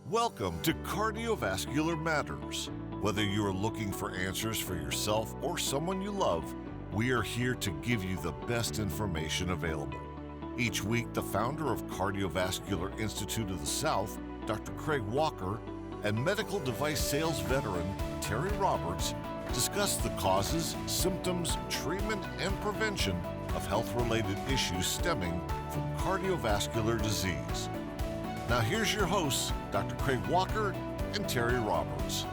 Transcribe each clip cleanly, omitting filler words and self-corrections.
Welcome to Cardiovascular Matters. Whether you are looking for answers for yourself or someone you love, we are here to give you the best information available. Each week, the founder of Cardiovascular Institute of the South, Dr. Craig Walker, and medical device sales veteran Terry Roberts discuss the causes, symptoms, treatment, and prevention of health-related issues stemming from cardiovascular disease. Now here's your hosts, Dr. Craig Walker and Terry Roberts.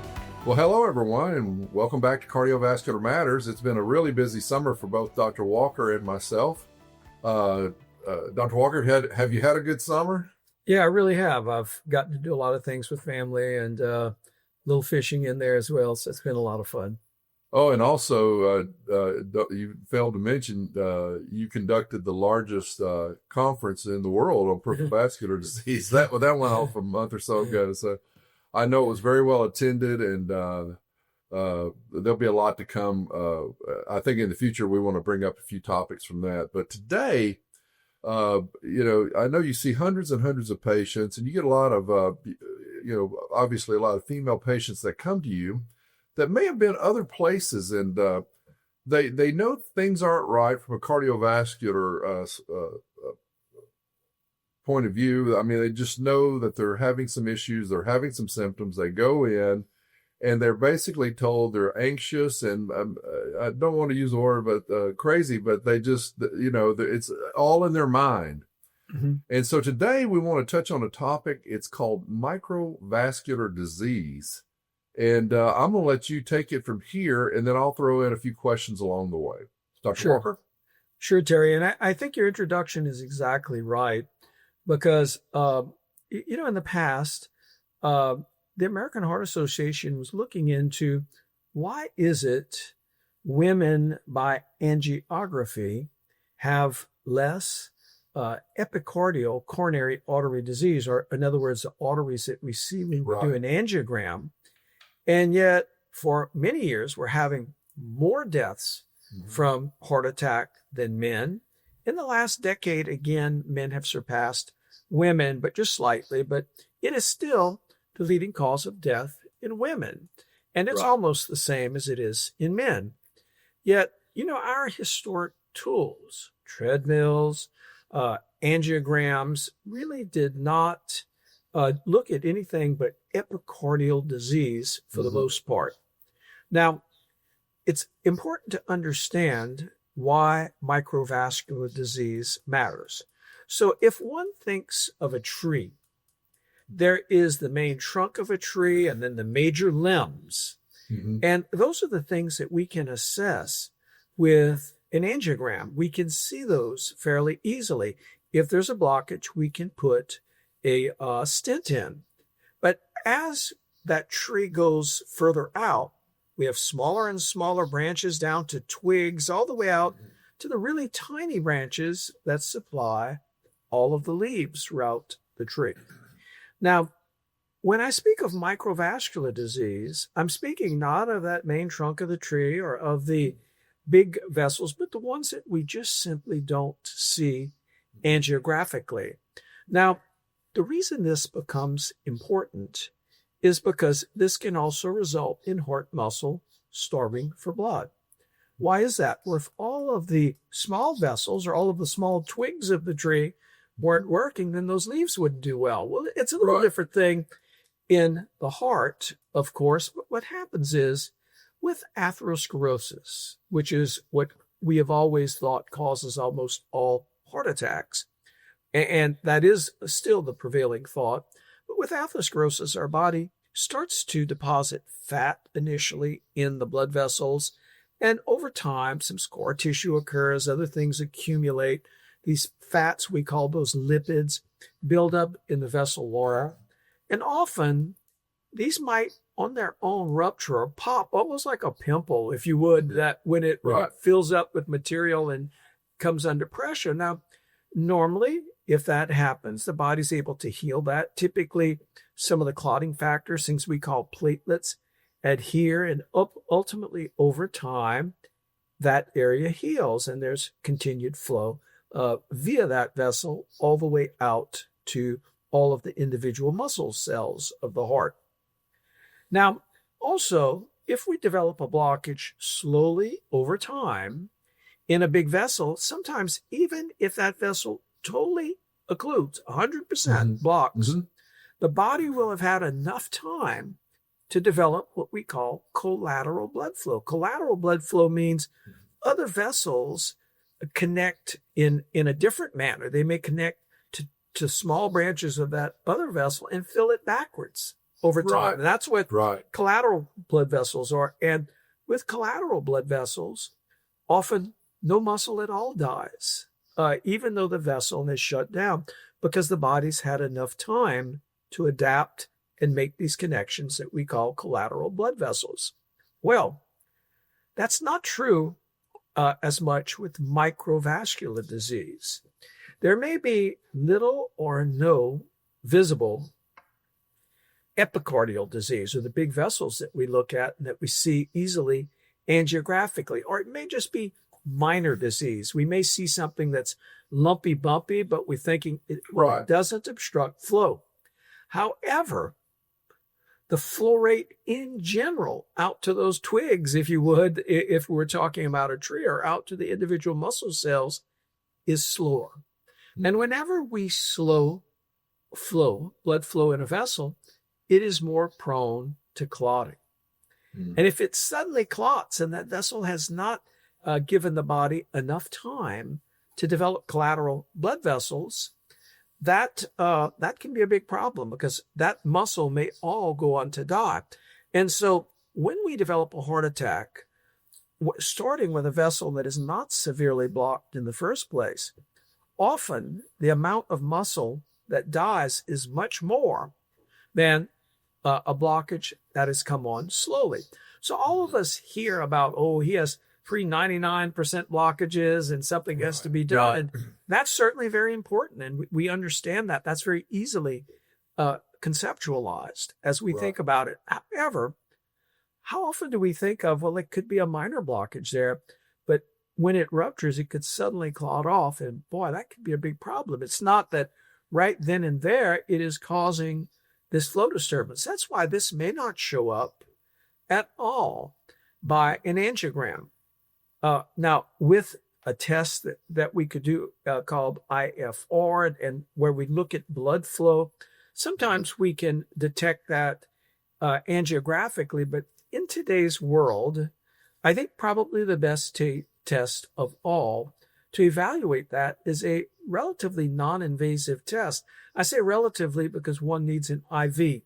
Well, hello everyone, and welcome back to Cardiovascular Matters. It's been a really busy summer for both Dr. Walker and myself. Dr. Walker, have you had a good summer? Yeah, I really have. I've gotten to do a lot of things with family and a little fishing in there as well. So it's been a lot of fun. Oh, and also, you failed to mention, you conducted the largest conference in the world on peripheral vascular disease. That went off a month or so ago. So I know it was very well attended, and there'll be a lot to come. I think in the future we want to bring up a few topics from that. But today, I know you see hundreds and hundreds of patients, and you get a lot of, obviously a lot of female patients that come to you that may have been other places, and they know things aren't right from a cardiovascular point of view. I mean, they just know that they're having some issues, they're having some symptoms. They go in, and they're basically told they're anxious, and I don't want to use the word, but crazy, but they just, it's all in their mind. Mm-hmm. And so today we want to touch on a topic. It's called microvascular disease. And I'm going to let you take it from here, and then I'll throw in a few questions along the way. Dr. Walker? Sure, Terry. And I think your introduction is exactly right because, in the past, the American Heart Association was looking into why is it women by angiography have less epicardial coronary artery disease, or in other words, the arteries that we see when we do an angiogram. And yet, for many years, we're having more deaths from heart attack than men. In the last decade, again, men have surpassed women, but just slightly. But it is still the leading cause of death in women. And it's almost the same as it is in men. Yet, our historic tools, treadmills, angiograms, really did not look at anything but epicardial disease for the most part. Now, it's important to understand why microvascular disease matters. So if one thinks of a tree, there is the main trunk of a tree and then the major limbs. Mm-hmm. And those are the things that we can assess with an angiogram. We can see those fairly easily. If there's a blockage, we can put a stent in. But as that tree goes further out, we have smaller and smaller branches down to twigs, all the way out to the really tiny branches that supply all of the leaves throughout the tree. Now, when I speak of microvascular disease, I'm speaking not of that main trunk of the tree or of the big vessels, but the ones that we just simply don't see angiographically. Now, the reason this becomes important is because this can also result in heart muscle starving for blood. Why is that? Well, if all of the small vessels or all of the small twigs of the tree weren't working, then those leaves wouldn't do well. Well, it's a little different thing in the heart, of course, but what happens is with atherosclerosis, which is what we have always thought causes almost all heart attacks, and that is still the prevailing thought. But with atherosclerosis, our body starts to deposit fat initially in the blood vessels. And over time, some scar tissue occurs, other things accumulate. These fats, we call those lipids, build up in the vessel wall. And often, these might on their own rupture or pop, almost like a pimple, if you would, that when it fills up with material and comes under pressure. Now, normally, if that happens, the body's able to heal that. Typically, some of the clotting factors, things we call platelets, adhere, and ultimately over time, that area heals and there's continued flow via that vessel all the way out to all of the individual muscle cells of the heart. Now, also, if we develop a blockage slowly over time in a big vessel, sometimes even if that vessel totally occludes, 100% blocks, the body will have had enough time to develop what we call collateral blood flow. Collateral blood flow means other vessels connect in a different manner. They may connect to small branches of that other vessel and fill it backwards over time. Right. And that's what collateral blood vessels are. And with collateral blood vessels, often no muscle at all dies, even though the vessel has shut down, because the body's had enough time to adapt and make these connections that we call collateral blood vessels. Well, that's not true as much with microvascular disease. There may be little or no visible epicardial disease, or the big vessels that we look at and that we see easily angiographically, or it may just be minor disease. We may see something that's lumpy, bumpy, but we're thinking it doesn't obstruct flow. However, the flow rate in general out to those twigs, if you would, if we're talking about a tree, or out to the individual muscle cells, is slower. And whenever we slow blood flow in a vessel, it is more prone to clotting. And if it suddenly clots and that vessel has not given the body enough time to develop collateral blood vessels, that can be a big problem, because that muscle may all go on to die. And so when we develop a heart attack, starting with a vessel that is not severely blocked in the first place, often the amount of muscle that dies is much more than a blockage that has come on slowly. So all of us hear about, he has 99% blockages and something has to be done. And that's certainly very important. And we understand that. That's very easily conceptualized as we think about it. However, how often do we think of, it could be a minor blockage there, but when it ruptures, it could suddenly clot off. And boy, that could be a big problem. It's not that right then and there it is causing this flow disturbance. That's why this may not show up at all by an angiogram. Now, with a test that we could do called IFR, and where we look at blood flow, sometimes we can detect that angiographically. But in today's world, I think probably the best test of all to evaluate that is a relatively non-invasive test. I say relatively because one needs an IV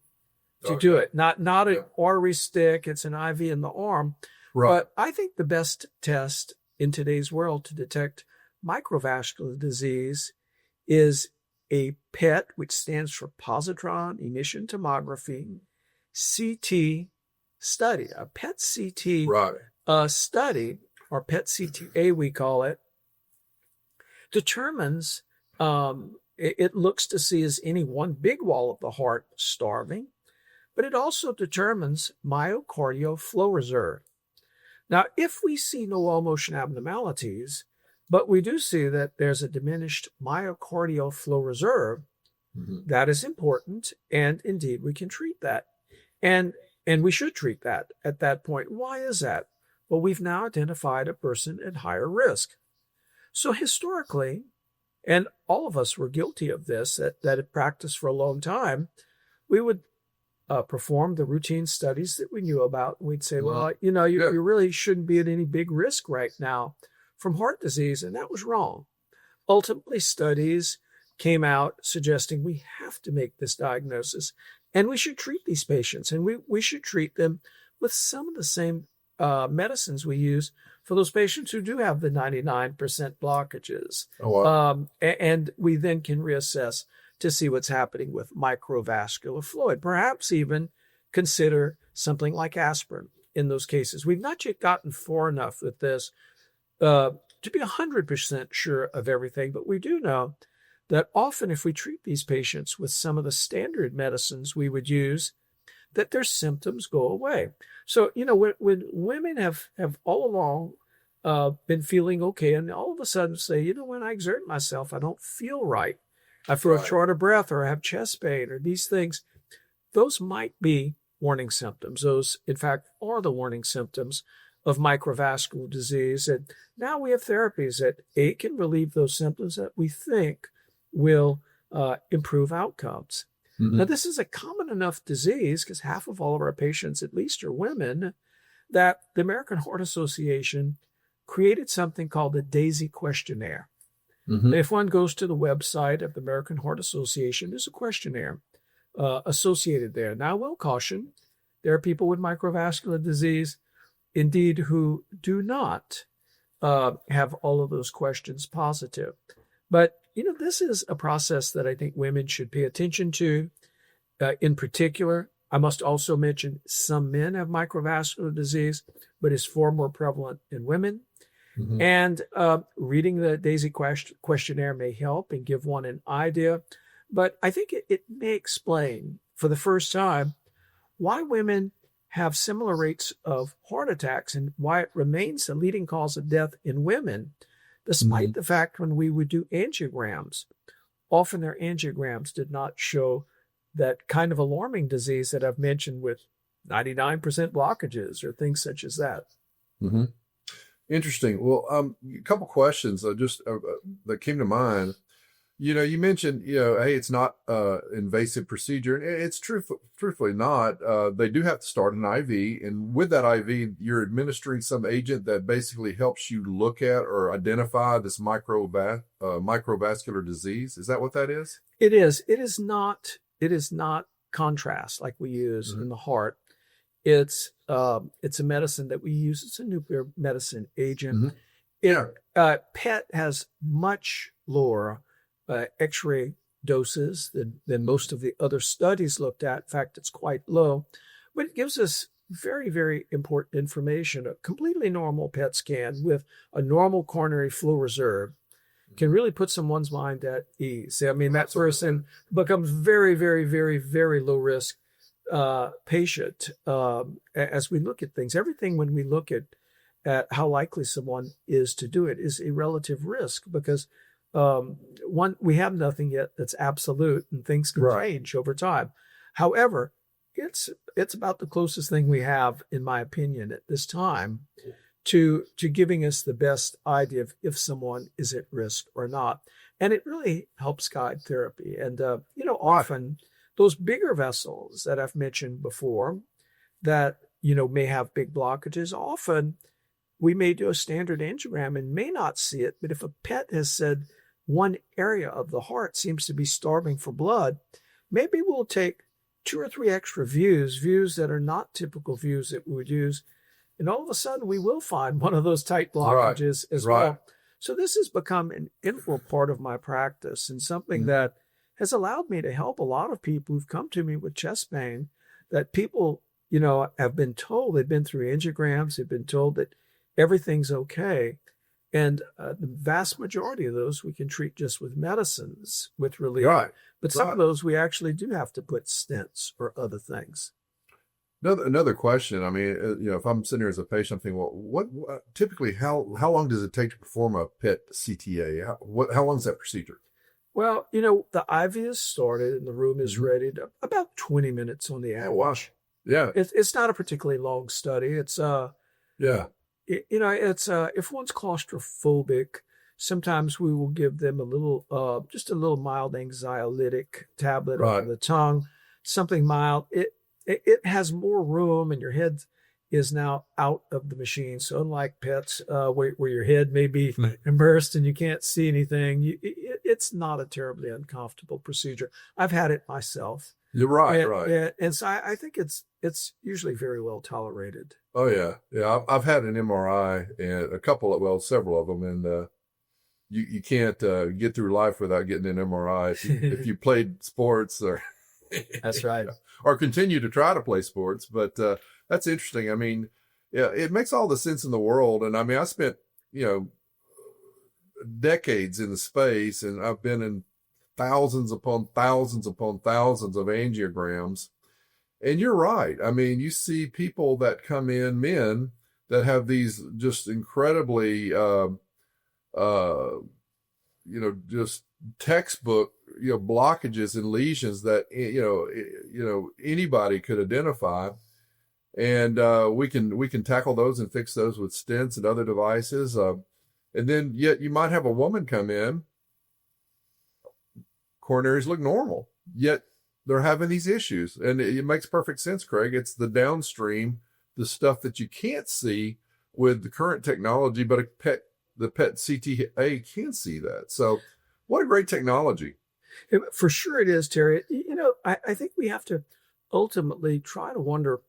to do it, not an artery stick. It's an IV in the arm. But I think the best test in today's world to detect microvascular disease is a PET, which stands for positron emission tomography, CT study. A PET CT study, or PET CTA we call it, determines, it looks to see is any one big wall of the heart starving, but it also determines myocardial flow reserve. Now, if we see no wall motion abnormalities, but we do see that there's a diminished myocardial flow reserve, that is important, and indeed we can treat that. And we should treat that at that point. Why is that? Well, we've now identified a person at higher risk. So historically, and all of us were guilty of this, that had practiced for a long time, we would perform the routine studies that we knew about. We'd say, you really shouldn't be at any big risk right now from heart disease. And that was wrong. Ultimately, studies came out suggesting we have to make this diagnosis and we should treat these patients. And we should treat them with some of the same medicines we use for those patients who do have the 99% blockages. And we then can reassess to see what's happening with microvascular fluid. Perhaps even consider something like aspirin in those cases. We've not yet gotten far enough with this to be 100% sure of everything, but we do know that often if we treat these patients with some of the standard medicines we would use, that their symptoms go away. So, when women have all along been feeling okay, and all of a sudden say, when I exert myself, I don't feel right. I feel short of breath, or I have chest pain, or these things. Those might be warning symptoms. Those, in fact, are the warning symptoms of microvascular disease. And now we have therapies that can relieve those symptoms that we think will improve outcomes. Mm-hmm. Now, this is a common enough disease, because half of all of our patients, at least, are women, that the American Heart Association created something called the Daisy Questionnaire. Mm-hmm. If one goes to the website of the American Heart Association, there's a questionnaire associated there. Now, I will caution, there are people with microvascular disease, indeed, who do not have all of those questions positive. But, this is a process that I think women should pay attention to. In particular, I must also mention some men have microvascular disease, but it's far more prevalent in women. Mm-hmm. And reading the Daisy Questionnaire may help and give one an idea. But I think it may explain for the first time why women have similar rates of heart attacks and why it remains the leading cause of death in women, despite the fact when we would do angiograms, often their angiograms did not show that kind of alarming disease that I've mentioned with 99% blockages or things such as that. Mm-hmm. Interesting. Well, a couple questions that came to mind. You mentioned, hey, it's not invasive procedure. And it's truthfully not. They do have to start an IV. And with that IV, you're administering some agent that basically helps you look at or identify this microvascular disease. Is that what that is? It is. It is not contrast like we use in the heart. It's a medicine that we use. It's a nuclear medicine agent. Mm-hmm. PET has much lower X-ray doses than most of the other studies looked at. In fact, it's quite low, but it gives us very, very important information. A completely normal PET scan with a normal coronary flow reserve can really put someone's mind at ease. I mean, that person becomes very, very, very, very low risk patient as we look at things. Everything when we look at how likely someone is to do it is a relative risk, because we have nothing yet that's absolute, and things can change over time. However, it's about the closest thing we have, in my opinion, at this time to giving us the best idea of if someone is at risk or not. And it really helps guide therapy. And, often those bigger vessels that I've mentioned before that, may have big blockages, often we may do a standard angiogram and may not see it. But if a PET has said one area of the heart seems to be starving for blood, maybe we'll take 2 or 3 extra views that are not typical views that we would use. And all of a sudden, we will find one of those tight blockages as well. So this has become an integral part of my practice, and something that has allowed me to help a lot of people who've come to me with chest pain, that people, have been told, they've been through angiograms, they've been told that everything's okay. And the vast majority of those we can treat just with medicines with relief. But some of those we actually do have to put stents or other things. Another question. I mean, if I'm sitting here as a patient, I'm thinking, well, what typically how long does it take to perform a PET CTA? How long is that procedure? Well, the IV is started and the room is ready to about 20 minutes on the average. Oh, wow. Yeah. It's not a particularly long study. It's if one's claustrophobic, sometimes we will give them just a little mild anxiolytic tablet on the tongue, something mild. It has more room, and your head is now out of the machine. So unlike PETs, where your head may be immersed and you can't see anything, it's not a terribly uncomfortable procedure. I've had it myself. You're right. And so I think it's usually very well tolerated. Oh yeah. I've had an MRI and several of them, and you can't get through life without getting an MRI if you played sports or. That's right. Or continue to try to play sports, but that's interesting. I mean, it makes all the sense in the world, and I mean, I spent decades in the space, and I've been in thousands upon thousands upon thousands of angiograms. And you're right. I mean, you see people that come in, men that have these just incredibly, just textbook blockages and lesions that, anybody could identify. And we can tackle those and fix those with stents and other devices. And then yet you might have a woman come in, coronaries look normal, yet they're having these issues. And it makes perfect sense, Craig. It's the downstream, the stuff that you can't see with the current technology, but the PET CTA can see that. So what a great technology. For sure it is, Terry. I think we have to ultimately try to wonder,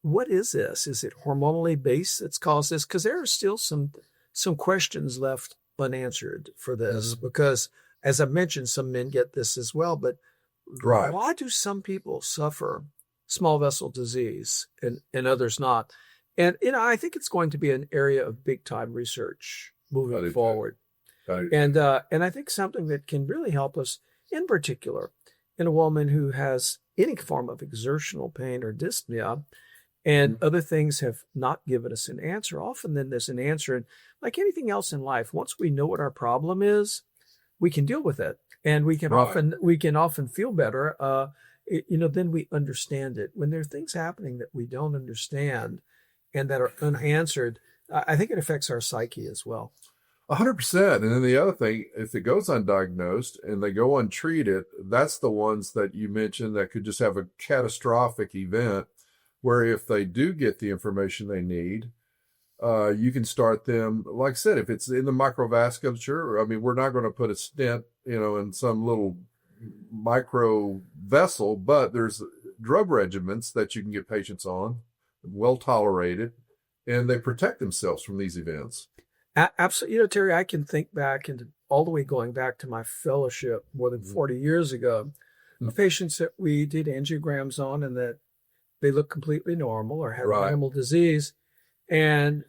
what is this? Is it hormonally based that's caused this? Because there are still some questions left unanswered for this. Mm-hmm. Because, as I mentioned, some men get this as well. But right. Why do some people suffer small vessel disease and others not? And I think it's going to be an area of big time research moving forward. And I think something that can really help us, in particular, in a woman who has any form of exertional pain or dyspnea, and other things have not given us an answer. Often then there's an answer. And like anything else in life, once we know what our problem is, we can deal with it. And we can often feel better. Then we understand it. When there are things happening that we don't understand and that are unanswered, I think it affects our psyche as well. 100%. And then the other thing, if it goes undiagnosed and they go untreated, that's the ones that you mentioned that could just have a catastrophic event, where if they do get the information they need, you can start them, like I said, if it's in the microvasculature, I mean, we're not going to put a stent, in some little micro vessel, but there's drug regimens that you can get patients on, well tolerated, and they protect themselves from these events. Absolutely. Terry, I can think back all the way going back to my fellowship more than 40 years ago, the patients that we did angiograms on and that they looked completely normal or had minimal disease. And,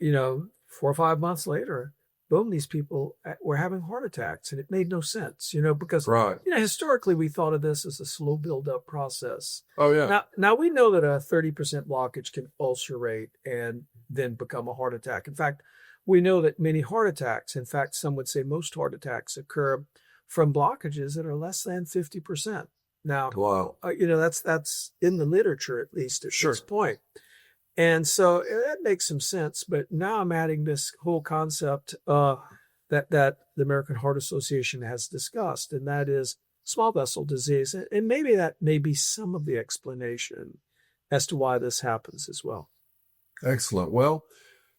4 or 5 months later, boom, these people were having heart attacks, and it made no sense, because, historically we thought of this as a slow build-up process. Oh, yeah. Now we know that a 30% blockage can ulcerate and then become a heart attack. In fact, we know that many heart attacks, in fact, some would say most heart attacks occur from blockages that are less than 50%. Now, wow. That's in the literature, at least at this point. And so that makes some sense. But now I'm adding this whole concept that the American Heart Association has discussed, and that is small vessel disease. And maybe that may be some of the explanation as to why this happens as well. Excellent. Well,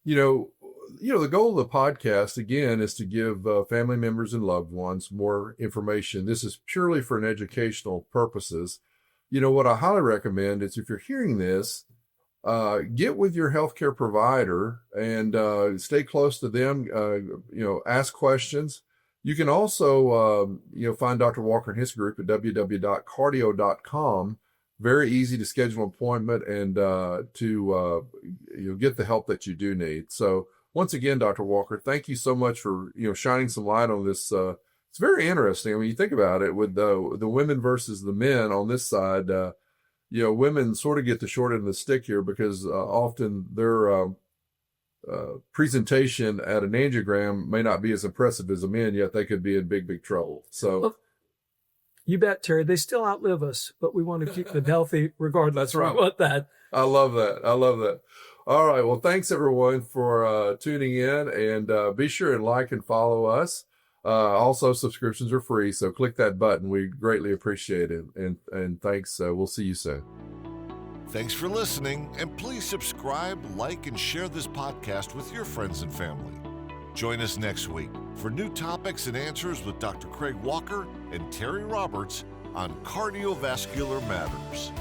the goal of the podcast, again, is to give family members and loved ones more information. This is purely for an educational purposes. What I highly recommend is, if you're hearing this, get with your healthcare provider and stay close to them. Ask questions. You can also, find Dr. Walker and his group at www.cardio.com. Very easy to schedule an appointment and to get the help that you do need. So once again, Dr. Walker, thank you so much for shining some light on this. It's very interesting. I mean, you think about it with the women versus the men on this side. Women sort of get the short end of the stick here because often their presentation at an angiogram may not be as impressive as a man, yet they could be in big, big trouble. So, you bet, Terry. They still outlive us, but we want to keep them healthy regardless. That's right. About that. I love that. All right. Well, thanks everyone for tuning in, and be sure and like and follow us. Also, subscriptions are free, so click that button. We greatly appreciate it. And thanks. We'll see you soon. Thanks for listening, and please subscribe, like, and share this podcast with your friends and family. Join us next week for new topics and answers with Dr. Craig Walker and Terry Roberts on Cardiovascular Matters.